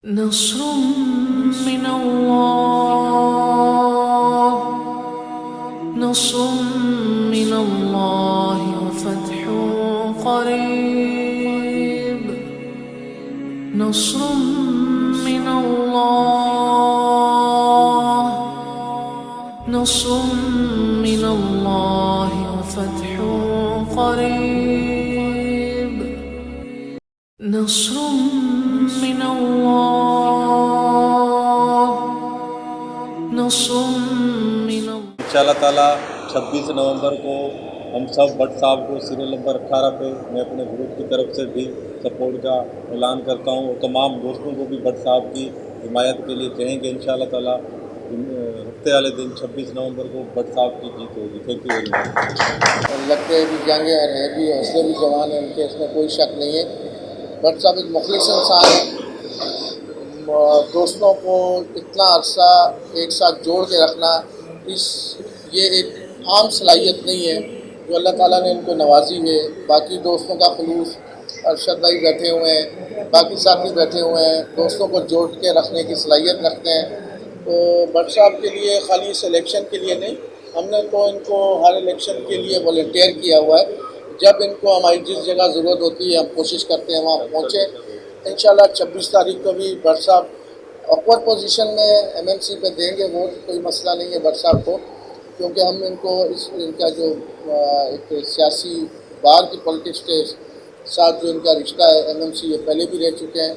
نصر من الله نصر من الله وفتح قريب نصر من الله نصر من الله وفتح قريب نصر من الله نصر من الله इंशाअल्लाह ताला 26 नवंबर को हम सब भट्ट साहब को सीरियल नंबर 18 पे मैं अपने ग्रुप की तरफ से भी सपोर्ट का ऐलान करता हूँ और तमाम दोस्तों को भी भट्ट साहब की हिमायत के लिए कहेंगे इंशाअल्लाह ताला हफ्ते वाले दिन 26 नवंबर को भट्ट साहब की जीत होगी। Thank you very much. लगते भी जंगे और हैं भी हौसले भी जवान हैं उनके, इसमें कोई शक नहीं है। भट्ट साहब एक मुखलिस इंसान है। दोस्तों को इतना अरसा एक साथ जोड़ के रखना ये एक आम सलाहियत नहीं है जो अल्लाह ताला ने इनको नवाजी है। बाकी दोस्तों का खलूस, अरशद भाई बैठे हुए हैं, बाकी साथी बैठे हुए हैं, दोस्तों को जोड़ के रखने की सलाहियत रखते हैं। तो भट्ट साहब के लिए खाली इस इलेक्शन के लिए नहीं, हमने तो इनको हर इलेक्शन के लिए वॉलंटियर किया हुआ है। जब इनको हमारी जिस जगह ज़रूरत होती है हम कोशिश करते हैं वहाँ पहुँचें। इंशाल्लाह 26 तारीख को भी भट्ट साहब ऑकवर्ड पोजीशन में एमएमसी पे देंगे वोट, कोई मसला नहीं है भट्ट साहब को, क्योंकि हम इनको इनका जो एक सियासी बाहर की पॉलिटिक्स के साथ जो इनका रिश्ता है एमएमसी, ये पहले भी रह चुके हैं।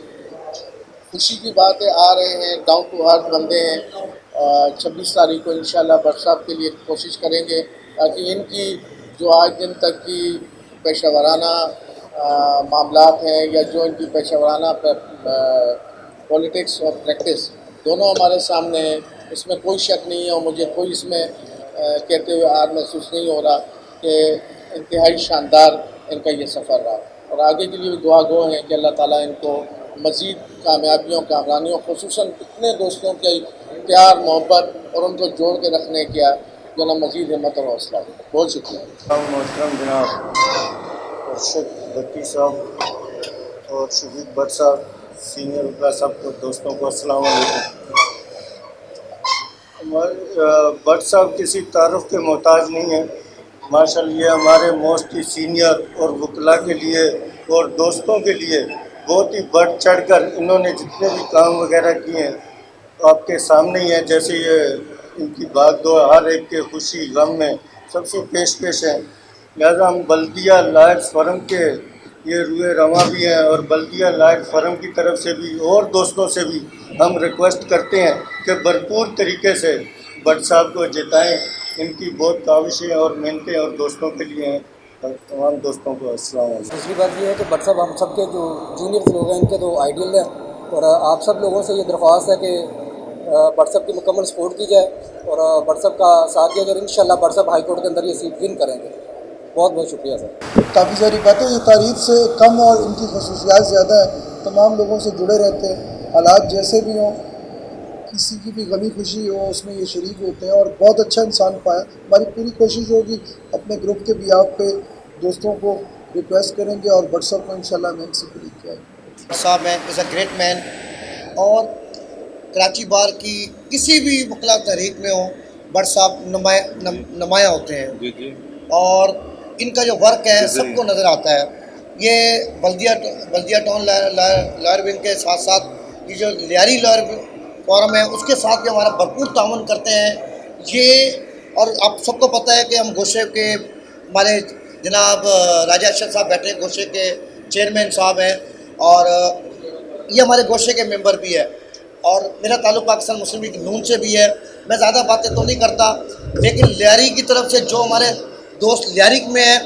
खुशी की बात है, आ रहे हैं, डाउन टू अर्थ बंदे हैं। 26 तारीख को इंशाल्लाह भट्ट साहब के लिए कोशिश करेंगे ताकि इनकी जो आज दिन तक की पेशा वराना मामलात हैं या जो इनकी पेशा वराना पॉलिटिक्स और प्रैक्टिस दोनों हमारे सामने हैं, इसमें कोई शक नहीं है। और मुझे कोई इसमें कहते हुए आर महसूस नहीं हो रहा कि इंतहाई शानदार इनका ये सफ़र रहा। और आगे के लिए भी दुआ गो हैं कि अल्लाह ताला इनको मज़ीद कामयाबियों कामरानियों, ख़ुसूसन इतने दोस्तों के प्यार मोहब्बत और उनको जोड़ के रखने का जो ना मज़ीद हिम्मत और हौसला दे। बहुत शुक्रिया। मोहतरम जनाब अरशद भट्टी साहब और शफीक भट्ट साहब सीनियर वकला साहब को, दोस्तों को अस्सलाम वालेकुम। भट्ट साहब किसी तारुफ के मोहताज नहीं है माशाअल्लाह। ये हमारे मोस्ट ही सीनियर और वकला के लिए और दोस्तों के लिए बहुत ही बढ़ चढ़ कर इन्होंने जितने भी काम वगैरह किए हैं आपके सामने ही हैं। जैसे ये इनकी भाग दौड़ हर एक के खुशी गम में सबसे पेश है। लिहाजा हम बल्दिया लायक फर्म के ये रुए रवा भी हैं और बल्दिया लायक फर्म की तरफ से भी और दोस्तों से भी हम रिक्वेस्ट करते हैं कि भरपूर तरीके से भट्ट साहब को जिताएं। इनकी बहुत काविशें और मेहनतें और दोस्तों के लिए हैं। तमाम दोस्तों को अस्सलाम वालेकुम। दूसरी बात ये है कि भट्ट साहब हम सब के जो जूनियर लोग हैं इनके तो आइडियल हैं और आप सब लोगों से ये दरख्वास्त है कि भट्ट साहब की मुकम्मल सपोर्ट की जाए और भट्ट साहब का साथ दिया जाए। इंशाल्लाह भट्ट साहब हाई कोर्ट के अंदर ये सीट विन करेंगे। बहुत बहुत शुक्रिया सर। काफ़ी सारी बातें ये तारीफ से कम और इनकी खसूसियात ज़्यादा है। तमाम लोगों से जुड़े रहते हैं, हालात जैसे भी हों, किसी की भी गमी खुशी हो उसमें ये शरीक होते हैं और बहुत अच्छा इंसान पाया। हमारी पूरी कोशिश होगी अपने ग्रुप के बिहाफ पे दोस्तों को रिक्वेस्ट करेंगे और भट्ट साहब को इंशाल्लाह एमएमसी को लेके आएंगे। भट्ट साहब इज़ अ ग्रेट मैन और कराची बार की किसी भी वकला तहरीक में हो भट्ट साहब नुमाया होते हैं और इनका जो वर्क है सबको नज़र आता है। ये बल्दिया टाउन लॉयर विंग के साथ साथ ये जो लियारी लॉयर फॉरम है उसके साथ भी हमारा भरपूर ताउन करते हैं ये। और आप सबको पता है कि हम गोशे के हमारे जनाब राजा अरशद साहब बैठे गोशे के चेयरमैन साहब हैं और ये हमारे गोशे के मेंबर भी है और मेरा ताल्लुक़ पाकिस्तान मुस्लिम लीग नून से भी है। मैं ज़्यादा बातें तो नहीं करता, लेकिन लियारी की तरफ से जो हमारे दोस्त लियारी में है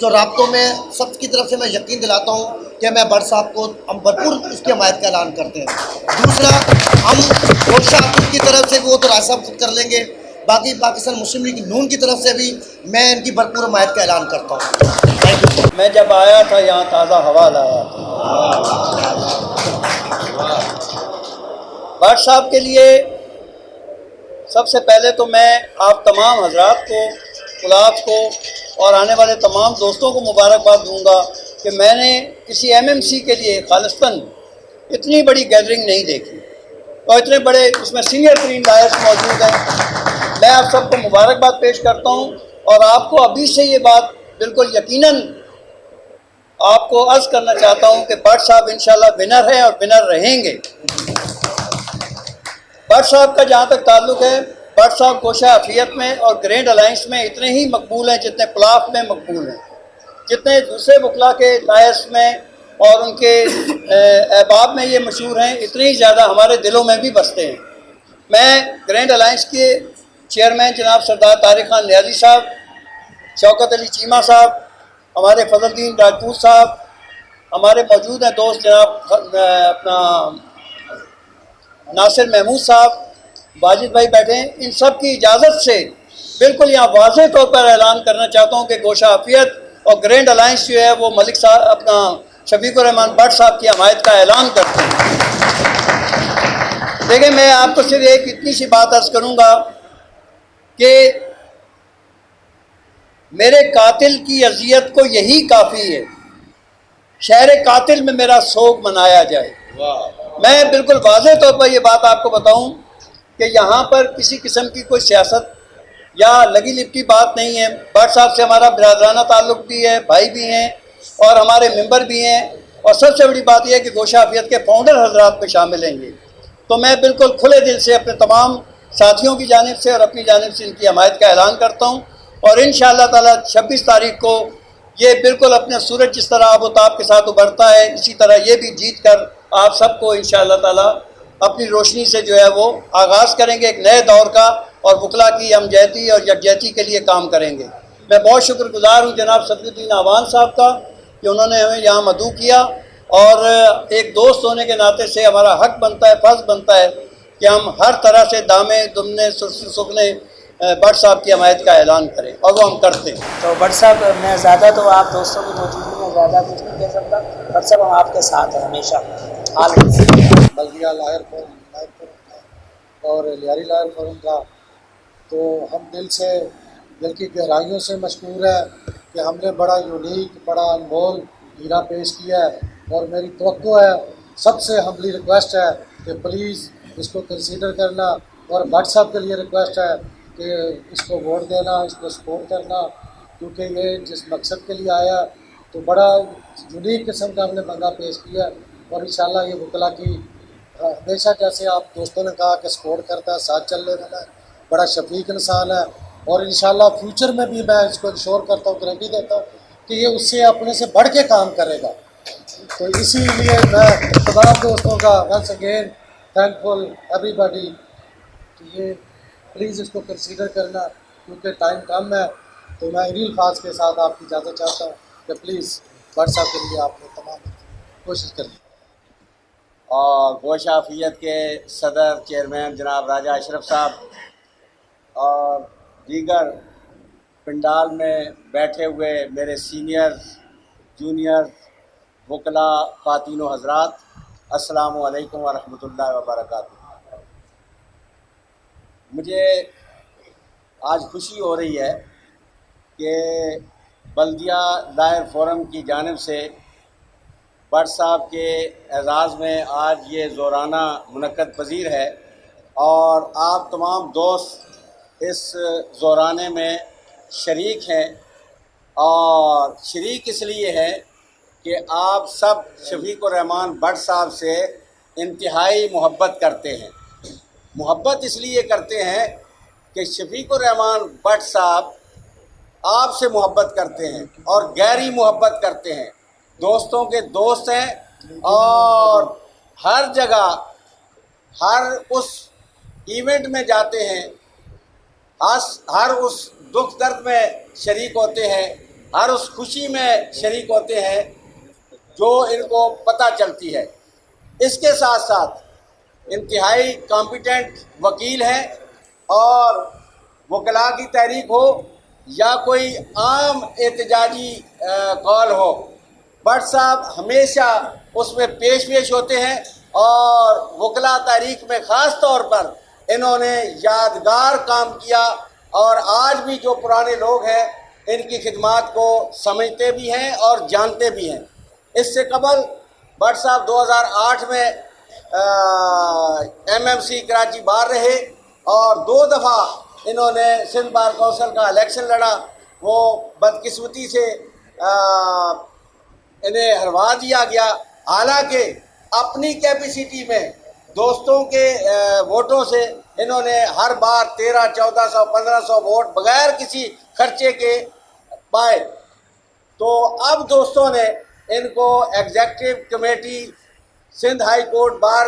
जो राब्तों में सब की तरफ से मैं यकीन दिलाता हूँ कि मैं भट्ट साहब को हम भरपूर उसकी हमायत का ऐलान करते हैं। दूसरा, हम गोशा की तरफ से भी वो तो राज साहब खुद कर लेंगे, बाकी पाकिस्तान मुस्लिम लीग नून की तरफ से भी मैं इनकी भरपूर हमायत का ऐलान करता हूँ। Thank you. मैं जब आया था यहाँ ताज़ा हवा लाया था। भट्ट साहब के लिए सबसे पहले तो मैं आप तमाम हजरात को, गुलाब को और आने वाले तमाम दोस्तों को मुबारकबाद दूंगा कि मैंने किसी एमएमसी के लिए खालिस्तन इतनी बड़ी गैदरिंग नहीं देखी और इतने बड़े इसमें सीनियर तरीन लायर्स मौजूद हैं। मैं आप सबको मुबारकबाद पेश करता हूँ और आपको अभी से ये बात बिल्कुल यकीनन आपको अर्ज़ करना चाहता हूँ कि भट्ट साहब इंशाल्लाह विनर हैं और विनर रहेंगे। भट्ट साहब का जहाँ तक ताल्लुक़ है, भट्ट साहब कोशा अफियत में और ग्रैंड अलायंस में इतने ही मकबूल हैं जितने प्लाफ में मकबूल हैं, जितने दूसरे वकला के लायर्स में और उनके अहबाब में ये मशहूर हैं, इतने ही ज़्यादा हमारे दिलों में भी बसते हैं। मैं ग्रैंड अलायंस के चेयरमैन जनाब सरदार तारिक खान नियाज़ी साहब, शौकत अली चीमा साहब, हमारे फजलुद्दीन राजपूत साहब, हमारे मौजूद हैं दोस्त जनाब अपना नासिर महमूद साहब, वाजिद भाई बैठे हैं, इन सब की इजाज़त से बिल्कुल यहाँ वाज़ेह तौर पर ऐलान करना चाहता हूँ कि गोशा अफियत और ग्रैंड अलायंस जो है वो मलिक साहब अपना शफीकुर रहमान भट्ट साहब की हमायत का ऐलान करते हैं। देखिए, मैं आपको सिर्फ एक इतनी सी बात अर्ज़ करूँगा कि मेरे कातिल की अज़ियत को यही काफ़ी है, शहर कातिल में मेरा सोग मनाया जाए। मैं बिल्कुल वाज़ेह तौर पर ये बात आपको बताऊं कि यहाँ पर किसी किस्म की कोई सियासत या लगी लिपटी बात नहीं है। भट्ट साहब से हमारा बिरादराना ताल्लुक़ भी है, भाई भी हैं और हमारे मेंबर भी हैं, और सबसे बड़ी बात यह है कि गोशा अफियत के फाउंडर हजरात में शामिल हैं ये। तो मैं बिल्कुल खुले दिल से अपने तमाम साथियों की जानिब से और अपनी जानिब से इनकी हमायत का ऐलान करता हूँ और इंशाअल्लाह ताला 26 तारीख को ये बिल्कुल अपने सूरज जिस तरह आबोताब के साथ उभरता है, इसी तरह ये भी जीत कर आप सबको इंशाअल्लाह ताला अपनी रोशनी से जो है वो आगाज़ करेंगे एक नए दौर का, और वकला की हमजहती और यकजहती के लिए काम करेंगे। मैं बहुत शुक्रगुजार हूँ जनाब सफरुद्दीन आवान साहब का कि उन्होंने हमें यहाँ मदऊ किया, और एक दोस्त होने के नाते से हमारा हक बनता है, फ़र्ज़ बनता है कि हम हर तरह से दामे दुमने सुखने भट्ट साहब की हमायत का ऐलान करें, और वो हम करते हैं। तो भट्ट साहब, मैं ज़्यादा तो आप दोस्तों की मौजूदगी में ज़्यादा कुछ नहीं कह सकता। भट्ट साहब, हम आपके साथ हैं हमेशा। बल्दिया लायर फोरम और लियारी लायर फोरम का तो हम दिल की गहराइयों से मशकूर है कि हमने बड़ा यूनिक, बड़ा अनमोल हीरा पेश किया है, और मेरी तवक्को है, सबसे हम्बली रिक्वेस्ट है कि प्लीज़ इसको कंसीडर करना, और भट्ट साहब के लिए रिक्वेस्ट है कि इसको वोट देना, इसको सपोर्ट करना, क्योंकि ये जिस मकसद के लिए आया तो बड़ा यूनिक किस्म का हमने बंदा पेश किया, और इंशाल्लाह ये वकला की हमेशा, जैसे आप दोस्तों ने कहा कि सपोर्ट करता है, साथ चलने वाला है, बड़ा शफीक इंसान है, और इंशाल्लाह फ्यूचर में भी मैं इसको इंश्योर करता हूँ, गारंटी देता हूँ कि ये उससे अपने से बढ़ के काम करेगा। तो इसीलिए मैं तमाम दोस्तों का वंस अगेन थैंकफुल एवरीबॉडी कि ये प्लीज़ इसको कंसीडर करना, क्योंकि टाइम कम है। तो मैं इन्हीं अल्फाज के साथ आपकी इजाज़त चाहता हूँ कि प्लीज़ भट्ट साहब के लिए आपने तमाम कोशिश करें। और गोशा अफियत के सदर चेयरमैन जनाब राजा अशरफ साहब और दीगर पंडाल में बैठे हुए मेरे सीनियर जूनियर वकला ख़वातीन व हज़रात, अस्सलामु अलैकुम व रहमतुल्लाहि व बरकातुहू। मुझे आज खुशी हो रही है कि बल्दिया लायर फोरम की जानिब से भट्ट साहब के एजाज़ में आज ये ज़ोराना मुनक़्क़द पज़ीर है, और आप तमाम दोस्त इस ज़ोराने में शरीक हैं। और शरीक इसलिए है कि आप सब शफीकुर रहमान भट्ट साहब से इंतहाई मोहब्बत करते हैं। मोहब्बत इसलिए करते हैं कि शफीकुर रहमान भट्ट साहब आपसे मोहब्बत करते हैं और गहरी मोहब्बत करते हैं, दोस्तों के दोस्त हैं, और हर जगह हर उस इवेंट में जाते हैं, हर उस दुख दर्द में शरीक होते हैं, हर उस खुशी में शरीक होते हैं जो इनको पता चलती है। इसके साथ साथ इंतहाई कॉम्पिटेंट वकील हैं, और वकला की तहरीक हो या कोई आम एहतजाजी कॉल हो, भट्ट साहब हमेशा उसमें पेश होते हैं, और वकला तहरीक में ख़ास तौर पर इन्होंने यादगार काम किया, और आज भी जो पुराने लोग हैं इनकी खिदमात को समझते भी हैं और जानते भी हैं। इससे कबल بٹ صاحب 2008 میں MMC کراچی بار رہے اور 2 دفعہ انہوں نے سندھ بار کونسل کا الیکشن لڑا. وہ بدقسمتی سے انہیں ہروا دیا گیا، حالانکہ اپنی کیپیسٹی میں دوستوں کے ووٹوں سے انہوں نے ہر بار 1300 1400 1500 ووٹ بغیر کسی خرچے کے پائے. تو اب دوستوں نے ان کو executive committee Sindh high court bar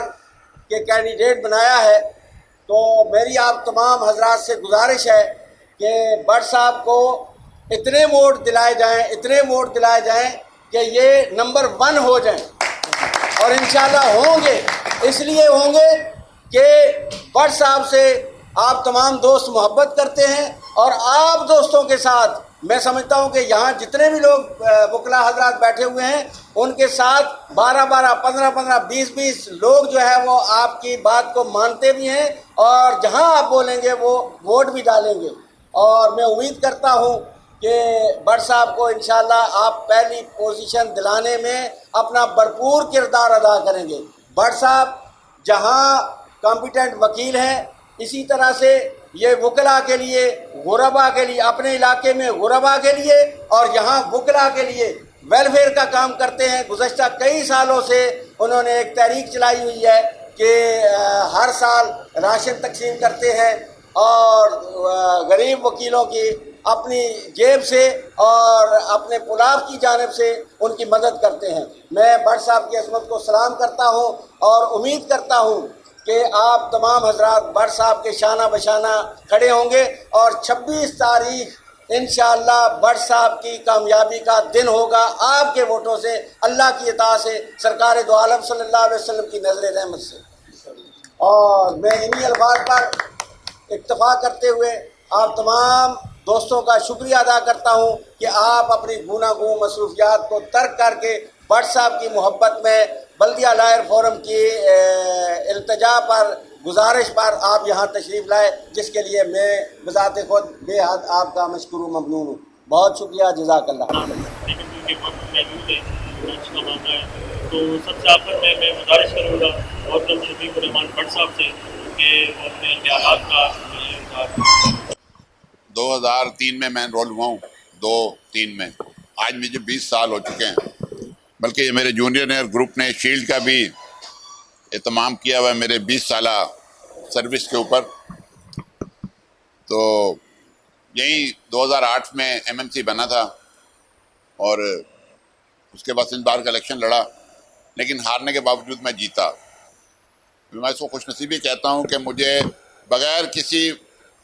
کے کینڈیڈیٹ بنایا ہے. تو میری آپ تمام حضرات سے گزارش ہے کہ بٹ صاحب کو اتنے ووٹ دلائے جائیں کہ یہ نمبر 1 ہو جائیں، اور انشاءاللہ ہوں گے. اس لیے ہوں گے کہ بٹ صاحب سے آپ تمام دوست محبت کرتے ہیں، اور آپ دوستوں کے ساتھ میں سمجھتا ہوں کہ یہاں جتنے بھی لوگ وکلا حضرات بیٹھے ہوئے ہیں ان کے ساتھ 12 15 20 لوگ جو ہے وہ آپ کی بات کو مانتے بھی ہیں، اور جہاں آپ بولیں گے وہ ووٹ بھی ڈالیں گے. اور میں امید کرتا ہوں کہ بٹ صاحب کو انشاءاللہ آپ پہلی پوزیشن دلانے میں اپنا بھرپور کردار ادا کریں گے. بٹ صاحب جہاں کمپیٹنٹ وکیل ہیں، اسی طرح سے یہ وکلا کے لیے، غربا کے لیے، اپنے علاقے میں غربا کے لیے اور یہاں وکلا کے لیے ویلفیئر کا کام کرتے ہیں. گزشتہ کئی سالوں سے انہوں نے ایک تحریک چلائی ہوئی ہے کہ ہر سال راشن تقسیم کرتے ہیں اور غریب وکیلوں کی اپنی جیب سے اور اپنے پلاف کی جانب سے ان کی مدد کرتے ہیں. میں بٹ صاحب کی عظمت کو سلام کرتا ہوں اور امید کرتا ہوں کہ آپ تمام حضرات بٹ صاحب کے شانہ بشانہ کھڑے ہوں گے، اور 26 تاریخ انشاءاللہ بٹ صاحب کی کامیابی کا دن ہوگا آپ کے ووٹوں سے، اللہ کی عطا سے، سرکار دو عالم صلی اللہ علیہ وسلم کی نظر رحمت سے. اور میں انہی الفاظ پر اکتفا کرتے ہوئے آپ تمام دوستوں کا شکریہ ادا کرتا ہوں کہ آپ اپنی گوناگون مصروفیات کو ترک کر کے بٹ صاحب کی محبت میں بلدیہ لائر فورم کی التجا پر، گزارش پر آپ یہاں تشریف لائے، جس کے لیے میں بذات خود بے حد آپ کا مشکور و ممنون ہوں. بہت شکریہ، جزاک اللہ. تو سب سے آخر میں گزارش کروں گا محترم شفیق الرحمان بٹ صاحب سے کہ وہ اپنے خیالات کا 2003 میں انرول ہوا ہوں، 2003 میں. آج مجھے 20 سال ہو چکے ہیں، بلکہ میرے جونیئر گروپ نے شیلڈ کا بھی اہتمام کیا ہوا ہے میرے 20 سالہ سروس کے اوپر. تو یہی 2008 میں MMC بنا تھا اور اس کے بعد سندھ بار کا الیکشن لڑا، لیکن ہارنے کے باوجود میں جیتا. میں اس کو خوش نصیبی کہتا ہوں کہ مجھے بغیر کسی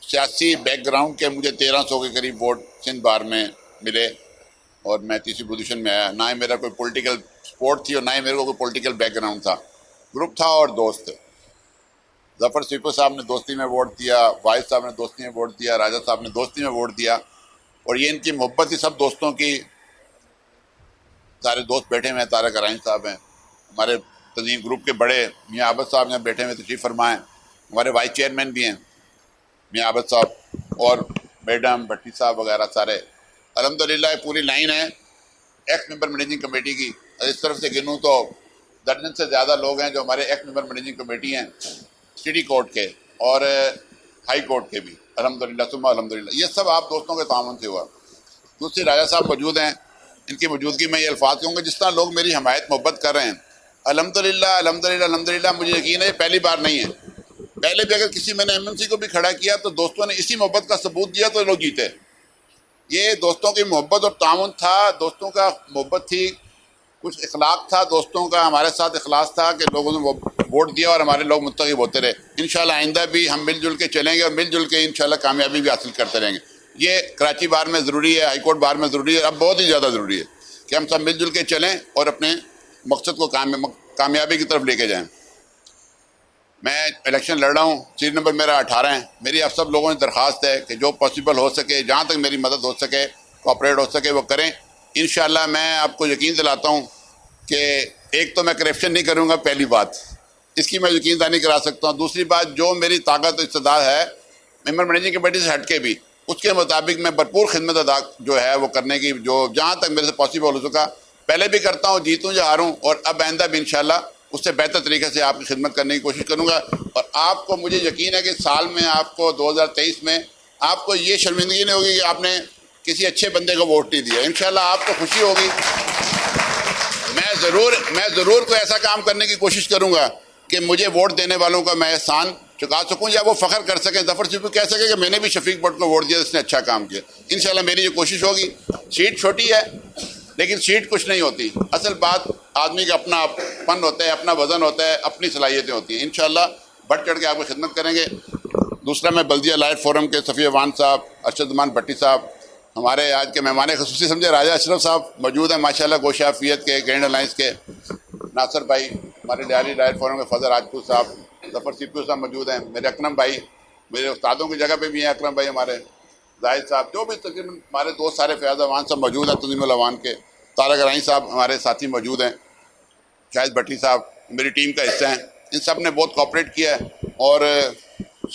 سیاسی بیک گراؤنڈ کے مجھے 1300 کے قریب ووٹ سندھ بار میں ملے اور میں تیسری پوزیشن میں آیا. نہ ہی میرا کوئی پولیٹیکل سپورٹ تھی اور نہ ہی میرے کو کوئی پولیٹیکل بیک گراؤنڈ تھا. گروپ تھا اور دوست تھے. ظفر سیپو صاحب نے دوستی میں ووٹ دیا، واحد صاحب نے دوستی میں ووٹ دیا، راجہ صاحب نے دوستی میں ووٹ دیا، اور یہ ان کی محبت ہی سب دوستوں کی. سارے دوست بیٹھے ہوئے ہیں، طارق ارائن صاحب ہیں، ہمارے تنظیم گروپ کے بڑے میاں عابد صاحب یہاں بیٹھے ہوئے تشریف فرمائیں، ہمارے وائس چیئرمین بھی ہیں میاں عابد صاحب، اور میڈم بھٹی صاحب وغیرہ سارے. الحمدللہ پوری لائن ہے ایکس ممبر مینیجنگ کمیٹی کی. اس طرف سے گنوں تو درجن سے زیادہ لوگ ہیں جو ہمارے ایکس ممبر مینیجنگ کمیٹی ہیں، سٹی کورٹ کے اور ہائی کورٹ کے بھی. الحمدللہ ثم الحمدللہ یہ سب آپ دوستوں کے تعاون سے ہوا. دوسری راجہ صاحب موجود ہیں، ان کی موجودگی میں یہ الفاظ کہوں گا جس طرح لوگ میری حمایت محبت کر رہے ہیں. الحمدللہ الحمدللہ الحمدللہ مجھے یقین ہے یہ پہلی بار نہیں ہے. پہلے بھی اگر کسی میں نے MMC کو بھی کھڑا کیا تو دوستوں نے اسی محبت کا ثبوت دیا تو لوگ جیتے. یہ دوستوں کی محبت اور تعاون تھا، دوستوں کا محبت تھی، کچھ اخلاق تھا دوستوں کا، ہمارے ساتھ اخلاص تھا کہ لوگوں نے ووٹ دیا اور ہمارے لوگ منتخب ہوتے رہے. انشاءاللہ آئندہ بھی ہم مل جل کے چلیں گے اور مل جل کے انشاءاللہ کامیابی بھی حاصل کرتے رہیں گے. یہ کراچی بار میں ضروری ہے، ہائی کورٹ بار میں ضروری ہے، اب بہت ہی زیادہ ضروری ہے کہ ہم سب مل جل کے چلیں اور اپنے مقصد کو کامیابی کی طرف لے کے جائیں. میں الیکشن لڑ رہا ہوں، سیٹ نمبر میرا 18 ہے. میری آپ سب لوگوں سے درخواست ہے کہ جو پاسبل ہو سکے، جہاں تک میری مدد ہو سکے، کوآپریٹ ہو سکے وہ کریں. انشاءاللہ میں آپ کو یقین دلاتا ہوں کہ ایک تو میں کرپشن نہیں کروں گا، پہلی بات اس کی میں یقین دہانی کرا سکتا ہوں. دوسری بات جو میری طاقت و استعداد ہے ممبر مینیجنگ کمیٹی سے ہٹ کے بھی اس کے مطابق میں بھرپور خدمت ادا جو ہے وہ کرنے کی، جو جہاں تک میرے سے پاسبل ہو سکا پہلے بھی کرتا ہوں، جیتوں یا ہاروں، اور اب آئندہ بھی انشاءاللہ اس سے بہتر طریقے سے آپ کی خدمت کرنے کی کوشش کروں گا. اور آپ کو مجھے یقین ہے کہ سال میں آپ کو 2023 میں آپ کو یہ شرمندگی نہیں ہوگی کہ آپ نے کسی اچھے بندے کو ووٹ نہیں دیا. انشاءاللہ آپ کو خوشی ہوگی. میں ضرور کوئی ایسا کام کرنے کی کوشش کروں گا کہ مجھے ووٹ دینے والوں کا میں احسان چکا سکوں، یا وہ فخر کر سکیں، ظفر سے بھی کہہ سکیں کہ میں نے بھی شفیق بٹ کو ووٹ دیا، اس نے اچھا کام کیا. انشاءاللہ میری یہ کوشش ہوگی. سیٹ چھوٹی ہے لیکن سیٹ کچھ نہیں ہوتی. اصل بات آدمی کا اپنا فن ہوتا ہے، اپنا وزن ہوتا ہے، اپنی صلاحیتیں ہوتی ہیں. انشاءاللہ بڑھ چڑھ کے آپ کی خدمت کریں گے. دوسرا، میں بلدیہ لائر فورم کے صفی وان صاحب، ارشد امان بھٹی صاحب، ہمارے آج کے مہمان خصوصی سمجھے راجہ اشرف صاحب موجود ہیں ماشاءاللہ، گوشافیت کے، گرینڈ الائنس کے، ناصر بھائی، ہمارے ڈیالی لائر فورم کے فضل راجپوت صاحب، ظفر سیپو صاحب موجود ہیں، میرے اکرم بھائی، میرے استادوں کی جگہ پہ بھی ہیں اکرم بھائی ہمارے، زاہد صاحب، جو بھی تقریباً ہمارے دوست سارے، فیاض اوان صاحب موجود ہیں، تنظیم الاوان کے، طارق رائیں صاحب ہمارے ساتھی موجود ہیں، شاہد بھٹی صاحب میری ٹیم کا حصہ ہیں. ان سب نے بہت کوآپریٹ کیا ہے. اور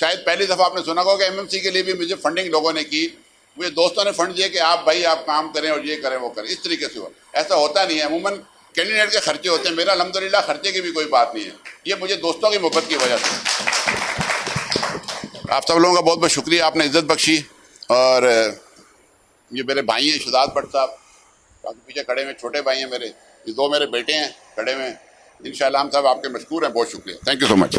شاید پہلی دفعہ آپ نے سنا ہوگا کہ ایم ایم سی کے لیے بھی مجھے فنڈنگ لوگوں نے کی، مجھے دوستوں نے فنڈ دیا کہ آپ بھائی آپ کام کریں اور یہ کریں وہ کریں. اس طریقے سے ہوا. ایسا ہوتا نہیں ہے. عموماً کینڈیڈیٹ کے خرچے ہوتے ہیں، میرا الحمدللہ خرچے کی بھی کوئی بات نہیں ہے. یہ مجھے دوستوں کی محبت کی وجہ سے. آپ سب لوگوں کا بہت بہت شکریہ، آپ نے عزت بخشی. اور یہ میرے بھائی ہیں شہزاد بٹ صاحب، باقی پیچھے کھڑے ہوئے چھوٹے بھائی ہیں میرے، یہ دو میرے بیٹے ہیں کھڑے ہوئے. انشاءاللہ ہم صاحب آپ کے مشکور ہیں. بہت شکریہ. Thank you so much.